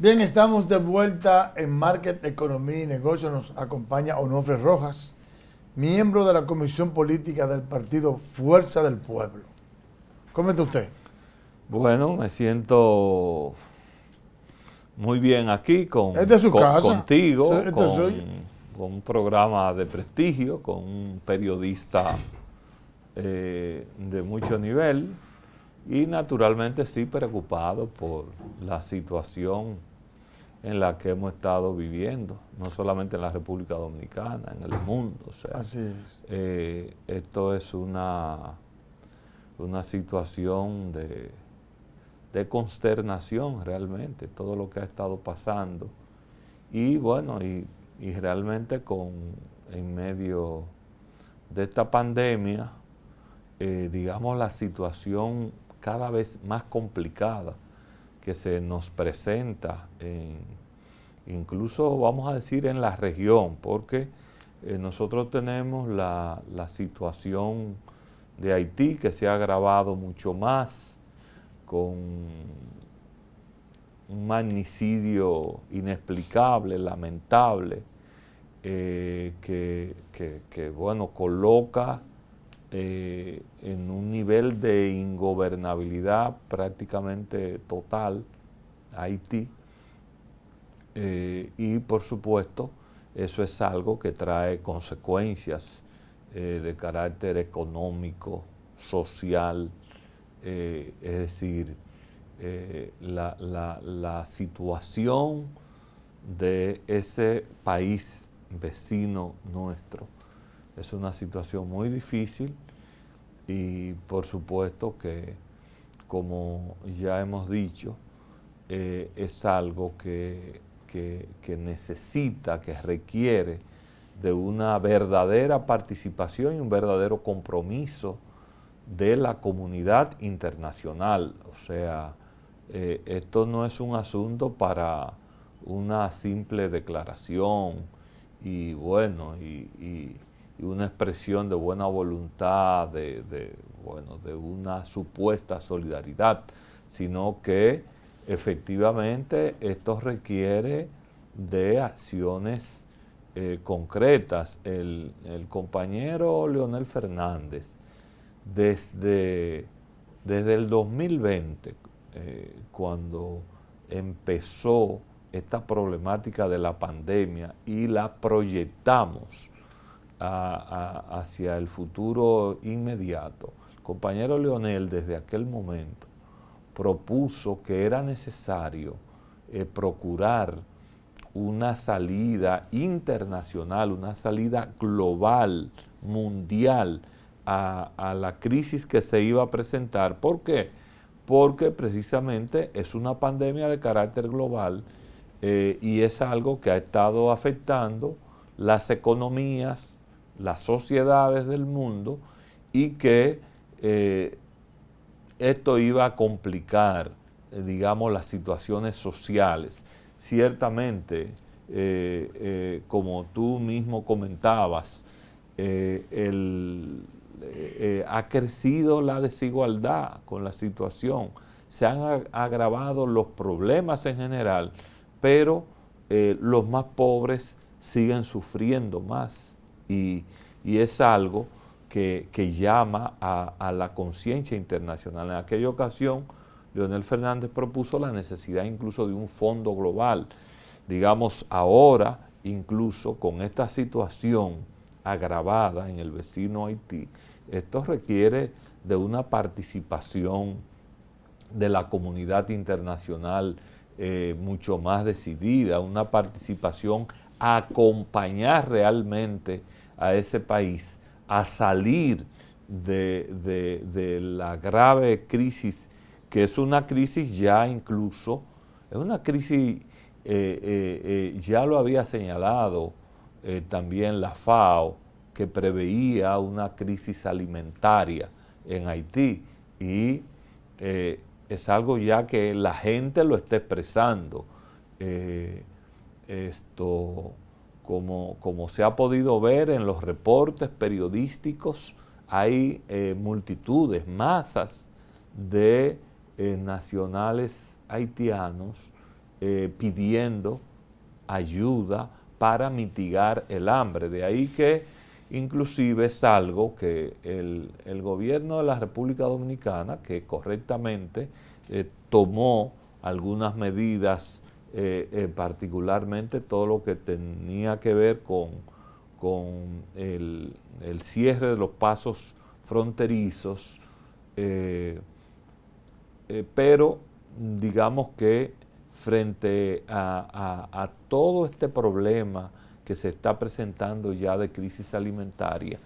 Bien, estamos de vuelta en Market, Economía y Negocio. Nos acompaña Onofre Rojas, miembro de la Comisión Política del Partido Fuerza del Pueblo. ¿Cómo está usted? Bueno, me siento muy bien aquí ¿Es de su casa? contigo, ¿Este es suyo? con un programa de prestigio, con un periodista de mucho nivel y naturalmente sí preocupado por la situación en la que hemos estado viviendo, no solamente en la República Dominicana, en el mundo. O sea, Así es. esto es una situación de consternación realmente, todo lo que ha estado pasando. Y bueno, y realmente en medio de esta pandemia, digamos la situación cada vez más complicada que se nos presenta, incluso vamos a decir en la región, porque nosotros tenemos la situación de Haití que se ha agravado mucho más con un magnicidio inexplicable, lamentable, bueno, coloca en un nivel de ingobernabilidad prácticamente total a Haití. Y por supuesto, eso es algo que trae consecuencias de carácter económico, social, es decir, la situación de ese país vecino nuestro es una situación muy difícil y por supuesto que, como ya hemos dicho, es algo que necesita, que requiere de una verdadera participación y un verdadero compromiso de la comunidad internacional. O sea, esto no es un asunto para una simple declaración y bueno, y una expresión de buena voluntad, bueno, de una supuesta solidaridad, sino que efectivamente esto requiere de acciones concretas. El compañero Leonel Fernández, desde el 2020, cuando empezó esta problemática de la pandemia y la proyectamos hacia el futuro inmediato, el compañero Leonel desde aquel momento propuso que era necesario procurar una salida internacional, una salida global, mundial, a la crisis que se iba a presentar. ¿Por qué? Porque precisamente es una pandemia de carácter global y es algo que ha estado afectando las economías, las sociedades del mundo y que esto iba a complicar, digamos, las situaciones sociales. Ciertamente, como tú mismo comentabas, ha crecido la desigualdad con la situación, se han agravado los problemas en general, pero los más pobres siguen sufriendo más y es algo que llama a la conciencia internacional. En aquella ocasión, Leonel Fernández propuso la necesidad incluso de un fondo global. Digamos, ahora, incluso con esta situación agravada en el vecino Haití, esto requiere de una participación de la comunidad internacional mucho más decidida, una participación a acompañar realmente a ese país a salir de la grave crisis, que es una crisis ya incluso, es una crisis, ya lo había señalado también la FAO, que preveía una crisis alimentaria en Haití y es algo ya que la gente lo está expresando. Esto, como se ha podido ver en los reportes periodísticos, hay multitudes, masas de nacionales haitianos pidiendo ayuda para mitigar el hambre. De ahí que inclusive es algo que el gobierno de la República Dominicana, que correctamente tomó algunas medidas, particularmente todo lo que tenía que ver con el cierre de los pasos fronterizos, pero digamos que frente a todo este problema que se está presentando ya de crisis alimentaria,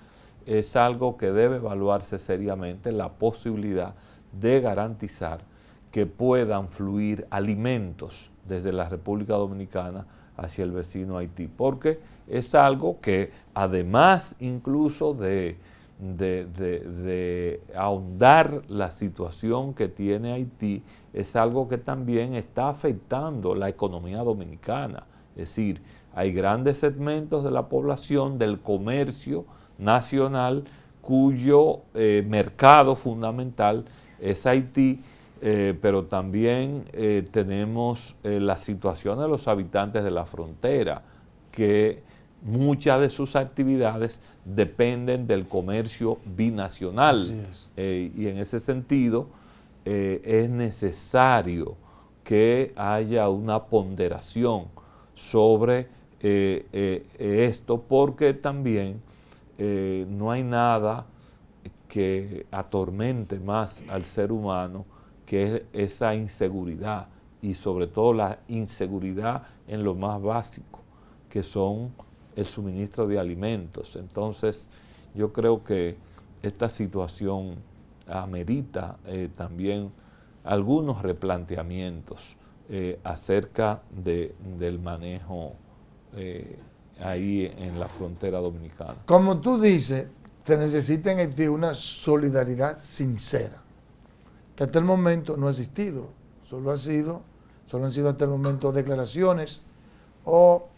es algo que debe evaluarse seriamente la posibilidad de garantizar que puedan fluir alimentos desde la República Dominicana hacia el vecino Haití, porque es algo que además incluso de ahondar la situación que tiene Haití, es algo que también está afectando la economía dominicana. Es decir, hay grandes segmentos de la población, del comercio nacional, cuyo mercado fundamental es Haití, pero también tenemos la situación de los habitantes de la frontera, que muchas de sus actividades dependen del comercio binacional. Y en ese sentido es necesario que haya una ponderación sobre esto, porque también no hay nada que atormente más al ser humano que es esa inseguridad, y sobre todo la inseguridad en lo más básico, que son el suministro de alimentos. Entonces, yo creo que esta situación amerita también algunos replanteamientos acerca del manejo ahí en la frontera dominicana. Como tú dices, se necesita en Haití una solidaridad sincera, que hasta el momento no ha existido. Solo han sido hasta el momento declaraciones o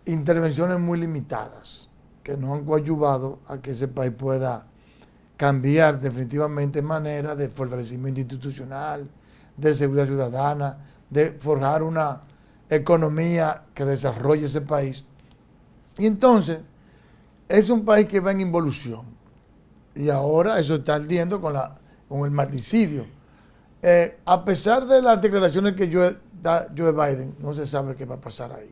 intervenciones muy limitadas, que no han coadyuvado a que ese país pueda cambiar definitivamente manera de fortalecimiento institucional, de seguridad ciudadana, de forjar una economía que desarrolle ese país. Y entonces, es un país que va en involución. Y ahora eso está ardiendo con el magnicidio. A pesar de las declaraciones que da Joe Biden, no se sabe qué va a pasar ahí.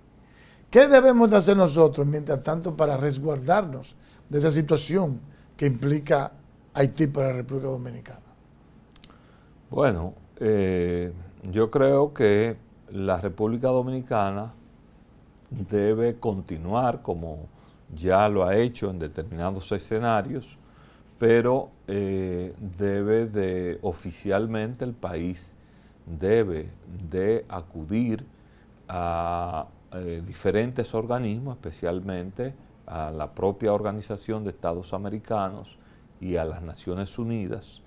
¿Qué debemos de hacer nosotros, mientras tanto, para resguardarnos de esa situación que implica Haití para la República Dominicana? Bueno, yo creo que la República Dominicana debe continuar como ya lo ha hecho en determinados escenarios, pero oficialmente el país debe de acudir a diferentes organismos, especialmente a la propia Organización de Estados Americanos y a las Naciones Unidas,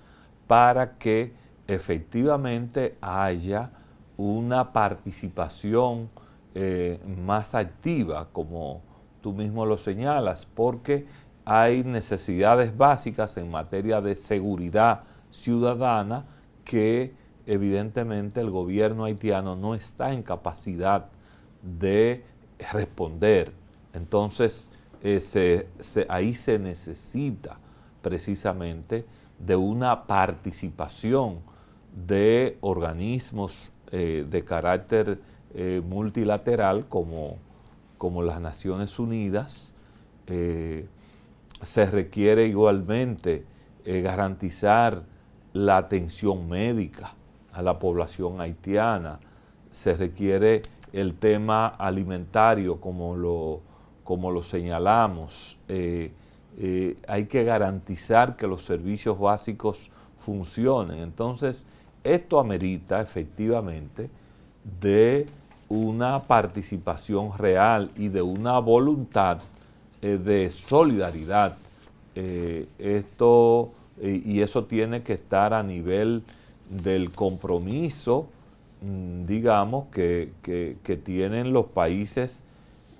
para que efectivamente haya una participación más activa, como tú mismo lo señalas, porque hay necesidades básicas en materia de seguridad ciudadana que evidentemente el gobierno haitiano no está en capacidad de responder. Entonces, ahí se necesita precisamente de una participación de organismos de carácter multilateral como las Naciones Unidas. Se requiere igualmente garantizar la atención médica a la población haitiana. Se requiere el tema alimentario, como lo señalamos. Hay que garantizar que los servicios básicos funcionen. Entonces, esto amerita efectivamente de una participación real y de una voluntad de solidaridad. Y eso tiene que estar a nivel del compromiso, digamos, que tienen los países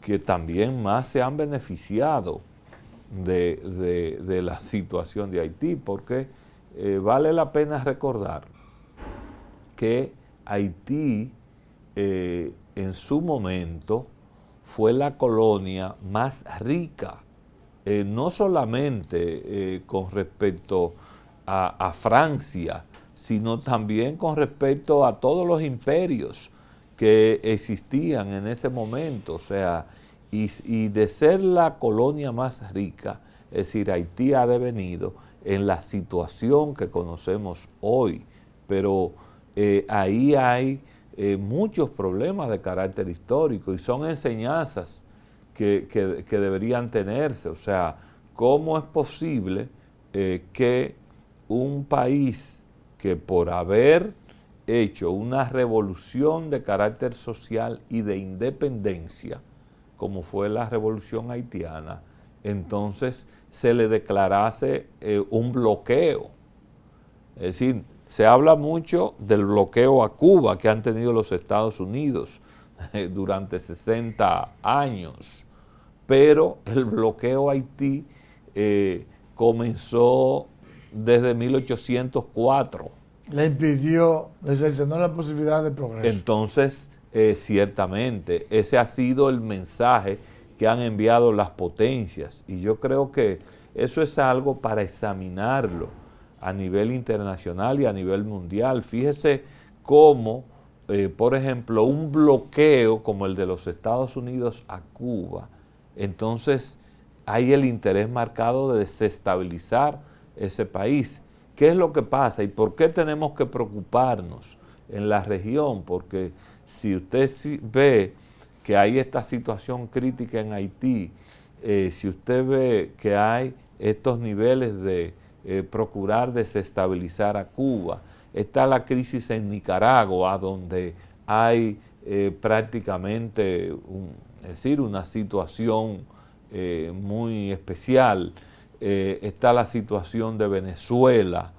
que también más se han beneficiado de la situación de Haití, porque vale la pena recordar que Haití en su momento fue la colonia más rica, no solamente con respecto a Francia, sino también con respecto a todos los imperios que existían en ese momento. O sea, y de ser la colonia más rica, es decir, Haití ha devenido en la situación que conocemos hoy, pero ahí hay muchos problemas de carácter histórico y son enseñanzas que deberían tenerse. O sea, ¿cómo es posible que un país que por haber hecho una revolución de carácter social y de independencia, como fue la revolución haitiana, entonces se le declarase un bloqueo? Es decir, se habla mucho del bloqueo a Cuba que han tenido los Estados Unidos durante 60 años, pero el bloqueo a Haití comenzó desde 1804. Le impidió, le cercenó la posibilidad de progreso. Entonces, ciertamente, ese ha sido el mensaje que han enviado las potencias, y yo creo que eso es algo para examinarlo a nivel internacional y a nivel mundial. Fíjese cómo, por ejemplo, un bloqueo como el de los Estados Unidos a Cuba, entonces hay el interés marcado de desestabilizar ese país. ¿Qué es lo que pasa y por qué tenemos que preocuparnos en la región? Porque si usted ve que hay esta situación crítica en Haití, si usted ve que hay estos niveles de procurar desestabilizar a Cuba, está la crisis en Nicaragua, donde hay prácticamente es decir, una situación muy especial, está la situación de Venezuela,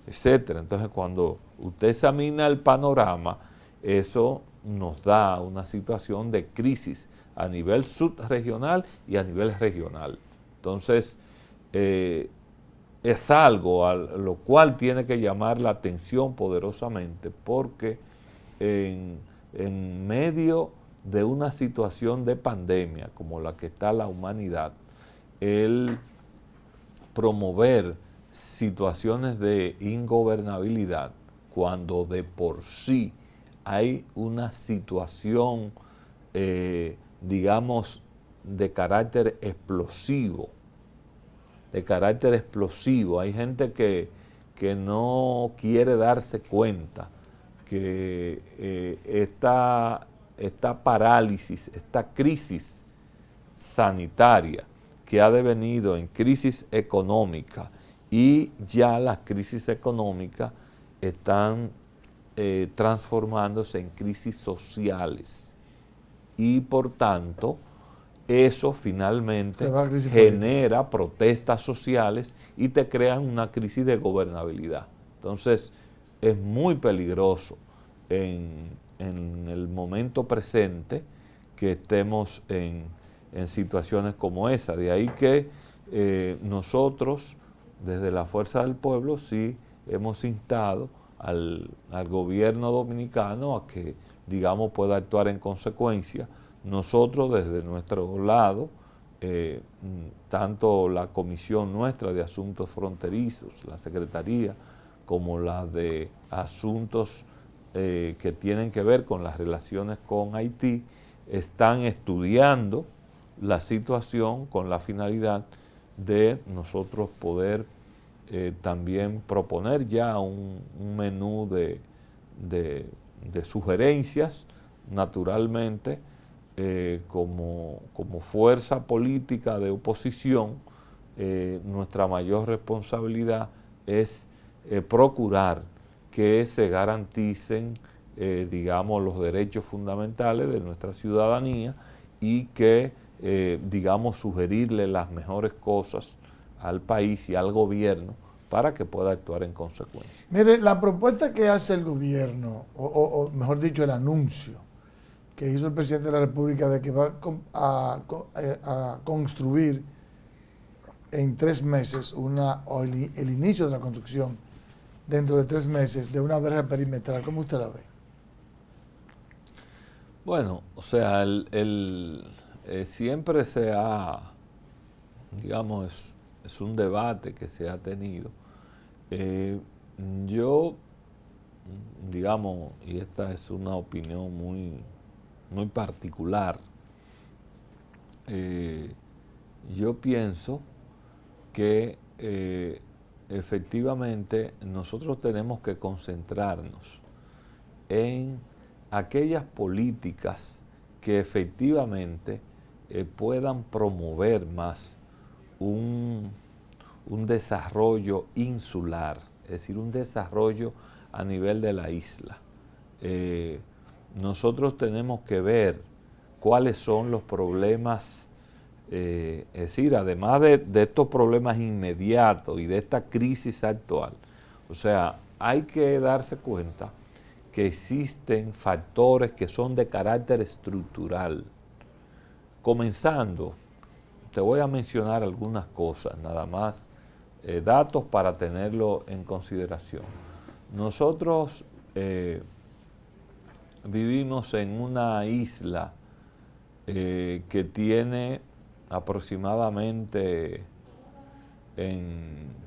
etcétera. Entonces, cuando usted examina el panorama, eso nos da una situación de crisis a nivel subregional y a nivel regional. Entonces, es algo a lo cual tiene que llamar la atención poderosamente, porque en medio de una situación de pandemia como la que está la humanidad, el promover situaciones de ingobernabilidad cuando de por sí hay una situación, digamos, de carácter explosivo, Hay gente que no quiere darse cuenta que esta parálisis, esta crisis sanitaria que ha devenido en crisis económica, y ya las crisis económicas están transformándose en crisis sociales, y por tanto eso finalmente genera protestas sociales y te crean una crisis de gobernabilidad. Entonces es muy peligroso en el momento presente que estemos en situaciones como esa. De ahí que nosotros, desde la Fuerza del Pueblo, sí hemos instado al gobierno dominicano a que, digamos, pueda actuar en consecuencia. Nosotros, desde nuestro lado, tanto la comisión nuestra de asuntos fronterizos, la Secretaría, como la de asuntos que tienen que ver con las relaciones con Haití, están estudiando la situación con la finalidad de nosotros poder también proponer ya un menú de sugerencias, naturalmente, como fuerza política de oposición. Nuestra mayor responsabilidad es procurar que se garanticen, digamos, los derechos fundamentales de nuestra ciudadanía, y que, digamos, sugerirle las mejores cosas al país y al gobierno para que pueda actuar en consecuencia. Mire, la propuesta que hace el gobierno, o mejor dicho, el anuncio que hizo el presidente de la República de que va a construir en 3 meses el inicio de la construcción dentro de 3 meses de una verja perimetral, ¿cómo usted la ve? Bueno, o sea, siempre se ha, digamos, es un debate que se ha tenido. Yo, digamos, y esta es una opinión muy particular, yo pienso que efectivamente nosotros tenemos que concentrarnos en aquellas políticas que efectivamente puedan promover más un desarrollo insular, es decir, un desarrollo a nivel de la isla. Nosotros tenemos que ver cuáles son los problemas, es decir, además de estos problemas inmediatos y de esta crisis actual, o sea, hay que darse cuenta que existen factores que son de carácter estructural. Comenzando, te voy a mencionar algunas cosas, nada más, datos para tenerlo en consideración. Nosotros vivimos en una isla que tiene aproximadamente en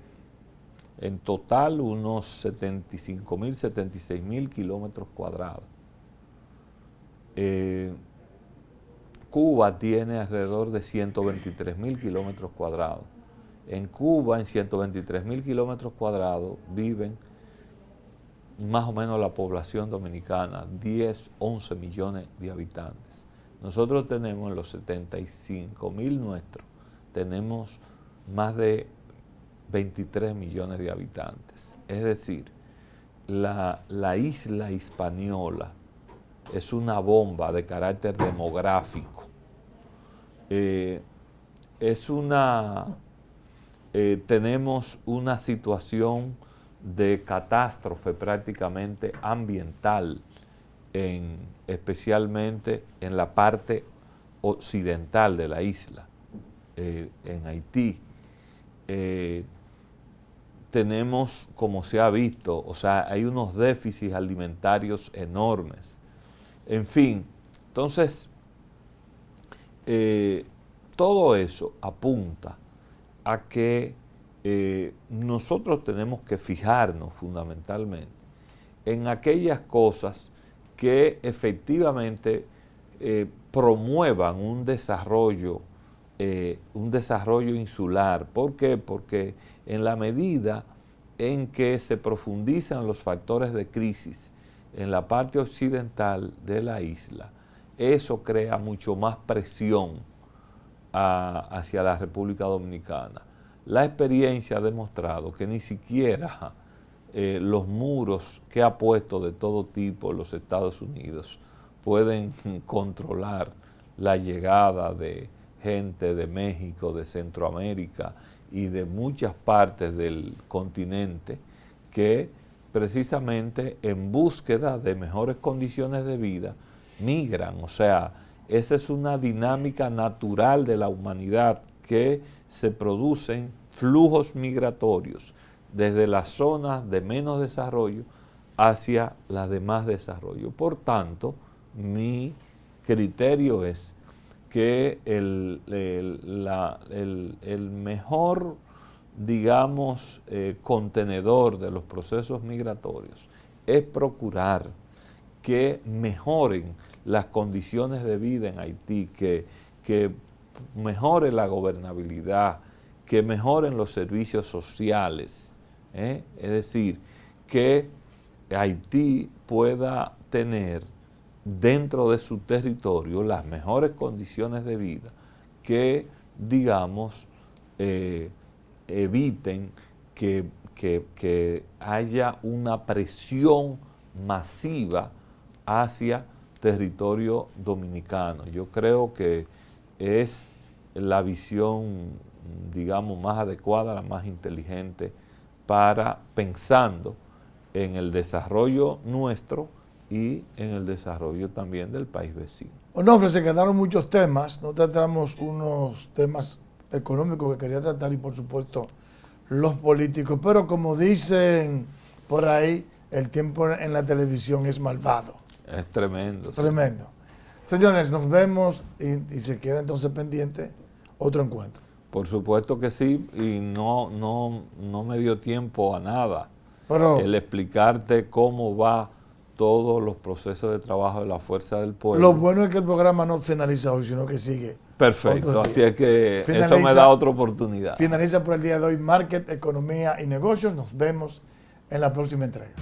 total unos 75.000, 76.000 kilómetros cuadrados. Cuba tiene alrededor de 123.000 kilómetros cuadrados. En Cuba, en 123.000 kilómetros cuadrados, viven más o menos la población dominicana, 10, 11 millones de habitantes. Nosotros tenemos en los 75.000 nuestros, tenemos más de 23 millones de habitantes. Es decir, la isla Hispaniola es una bomba de carácter demográfico. Tenemos una situación de catástrofe prácticamente ambiental, especialmente en la parte occidental de la isla, en Haití. Tenemos, como se ha visto, o sea, hay unos déficits alimentarios enormes. En fin, entonces, todo eso apunta a que nosotros tenemos que fijarnos fundamentalmente en aquellas cosas que efectivamente promuevan un desarrollo insular. ¿Por qué? Porque en la medida en que se profundizan los factores de crisis en la parte occidental de la isla, eso crea mucho más presión hacia la República Dominicana. La experiencia ha demostrado que ni siquiera los muros que ha puesto de todo tipo los Estados Unidos pueden controlar la llegada de gente de México, de Centroamérica y de muchas partes del continente que precisamente en búsqueda de mejores condiciones de vida migran. O sea, esa es una dinámica natural de la humanidad, que se producen flujos migratorios desde las zonas de menos desarrollo hacia las de más desarrollo. Por tanto, mi criterio es que el mejor, digamos, contenedor de los procesos migratorios es procurar que mejoren las condiciones de vida en Haití, que mejore la gobernabilidad, que mejoren los servicios sociales, es decir, que Haití pueda tener dentro de su territorio las mejores condiciones de vida que, digamos, eviten que haya una presión masiva hacia territorio dominicano. Yo creo que es la visión, digamos, más adecuada, la más inteligente para pensando en el desarrollo nuestro y en el desarrollo también del país vecino. Onofre, se quedaron muchos temas, no tratamos unos temas económicos que quería tratar y por supuesto los políticos, pero como dicen por ahí, el tiempo en la televisión es malvado. Es tremendo. Tremendo. Señores, nos vemos y se queda entonces pendiente otro encuentro. Por supuesto que sí, y no me dio tiempo a nada Pero el explicarte cómo va todos los procesos de trabajo de la Fuerza del Pueblo. lo bueno es que el programa no finaliza hoy, sino que sigue. Perfecto, otro así día. es que Finaliza- eso me da otra oportunidad. Finaliza por el día de hoy Market, Economía y Negocios. Nos vemos en la próxima entrega.